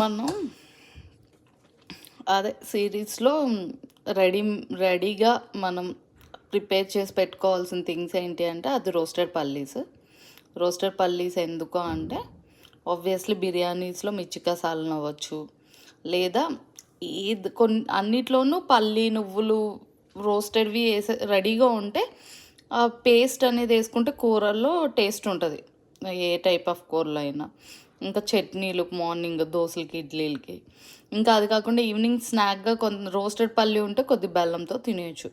మనం అదే సిరీస్లో రెడీగా మనం ప్రిపేర్ చేసి పెట్టుకోవాల్సిన థింగ్స్ ఏంటి అంటే అది రోస్టెడ్ పల్లీస్ ఎందుకు అంటే ఆబ్వియస్లీ బిర్యానీస్లో మిర్చి కసాలను అవ్వచ్చు, లేదా అన్నిట్లోనూ పల్లి నువ్వులు రోస్టెడ్వి వేసే రెడీగా ఉంటే ఆ పేస్ట్ అనేది వేసుకుంటే కూరల్లో టేస్ట్ ఉంటుంది, ఏ టైప్ ఆఫ్ కూరలో అయినా. ఇంకా చట్నీలు మార్నింగ్ దోశలకి ఇడ్లీలకి, ఇంకా అది కాకుండా ఈవినింగ్ స్నాక్గా రోస్టెడ్ పల్లి ఉంటే కొద్ది బెల్లంతో తినేయచ్చు.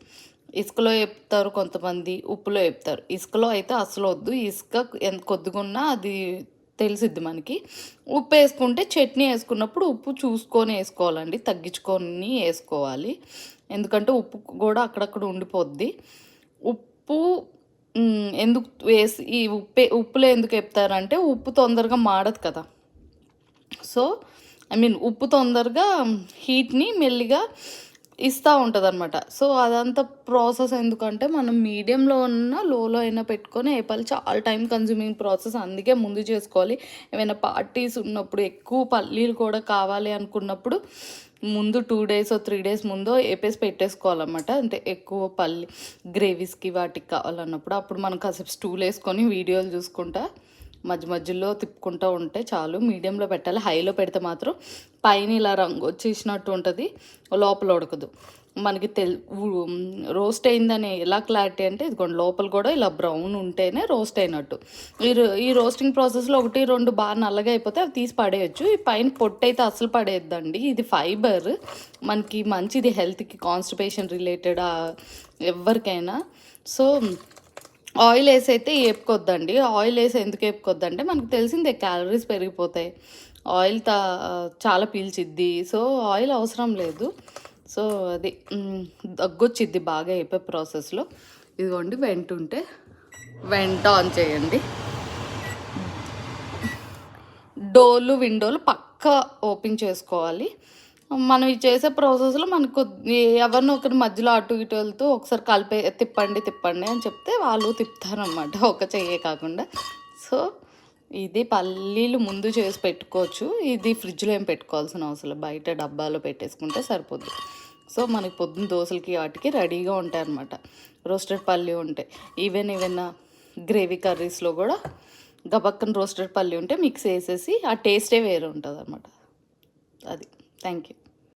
ఇసుకలో వేపుతారు కొంతమంది, ఉప్పులో వేపుతారు. ఇసుకలో అయితే అసలు వద్దు, ఇసుక ఎంత కొద్దిగున్నా అది తెలిసిద్ది మనకి. ఉప్పు వేసుకుంటే చట్నీ వేసుకున్నప్పుడు ఉప్పు చూసుకొని వేసుకోవాలండి, తగ్గించుకొని వేసుకోవాలి. ఎందుకంటే ఉప్పు కూడా అక్కడక్కడ ఉండిపోద్ది. ఉప్పు ఎందుకు వేసి ఈ ఉప్పులో ఎందుకు వేపుతారంటే ఉప్పు తొందరగా మాడదు కదా. సో ఉప్పు తొందరగా హీట్ని మెల్లిగా ఇస్తూ ఉంటుంది అనమాట. సో అదంతా ప్రాసెస్ ఎందుకంటే మనం మీడియంలో ఉన్న లోలో అయినా పెట్టుకొని వేపాలి. చాలా టైం కన్జ్యూమింగ్ ప్రాసెస్, అందుకే ముందు చేసుకోవాలి. ఏమైనా పార్టీస్ ఉన్నప్పుడు ఎక్కువ పల్లీలు కూడా కావాలి అనుకున్నప్పుడు ముందు 2 days 3 days ముందో వేపేసి పెట్టేసుకోవాలన్నమాట. అంటే ఎక్కువ గ్రేవీస్కి వాటికి కావాలన్నప్పుడు అప్పుడు మనం కాసేపు స్టూల్ వేసుకొని వీడియోలు చూసుకుంటా మధ్యలో తిప్పుకుంటూ ఉంటే చాలు. మీడియంలో పెట్టాలి, హైలో పెడితే మాత్రం పైన ఇలా రంగు వచ్చేసినట్టు ఉంటుంది, లోపల ఉడకదు. మనకి రోస్ట్ అయిందని ఎలా క్లారిటీ అంటే ఇదిగోండి, లోపల కూడా ఇలా బ్రౌన్ ఉంటేనే రోస్ట్ అయినట్టు. ఈ రోస్టింగ్ ప్రాసెస్లో 1-2 బాగా నల్లగా అయిపోతే అవి తీసి పడేయచ్చు. ఈ పైన పొట్టు అయితే అసలు పడేయద్దండి, ఇది ఫైబర్ మనకి మంచిది హెల్త్కి, కాన్స్టిపేషన్ రిలేటెడ్ ఎవరికైనా. సో ఆయిల్ వేసి అయితే వేపుకొద్దండి. ఆయిల్ వేసి ఎందుకు వేపుకొద్దంటే మనకు తెలిసిందే క్యాలరీస్ పెరిగిపోతాయి, ఆయిల్ చాలా పీల్చిద్ది. సో ఆయిల్ అవసరం లేదు. సో అది దగ్గొచ్చిద్ది బాగా వేపే ప్రాసెస్లో. ఇదిగోండి వెంట ఆన్ చేయండి. డోర్లు విండోలు పక్కా ఓపెన్ చేసుకోవాలి. మనం ఇది చేసే ప్రాసెస్లో మనకు ఎవరినో ఒకరి మధ్యలో అటు ఇటు వెళ్తూ ఒకసారి తిప్పండి అని చెప్తే వాళ్ళు తిప్పుతారనమాట, ఒక చెయ్యే కాకుండా. సో ఇది పల్లీలు ముందు చేసి పెట్టుకోవచ్చు, ఇది ఫ్రిడ్జ్లో ఏం పెట్టుకోవాల్సిన అవసరం, బయట డబ్బాలో పెట్టేసుకుంటే సరిపోద్ది. సో మనకి పొద్దున్న దోశలకి వాటికి రెడీగా ఉంటాయి అన్నమాట రోస్టెడ్ పల్లి ఉంటే. ఈవెన్ గ్రేవీ కర్రీస్లో కూడా గబక్కన రోస్టెడ్ పల్లి ఉంటే మిక్స్ వేసేసి ఆ టేస్టే వేరే ఉంటుంది అన్నమాట. అది. Thank you.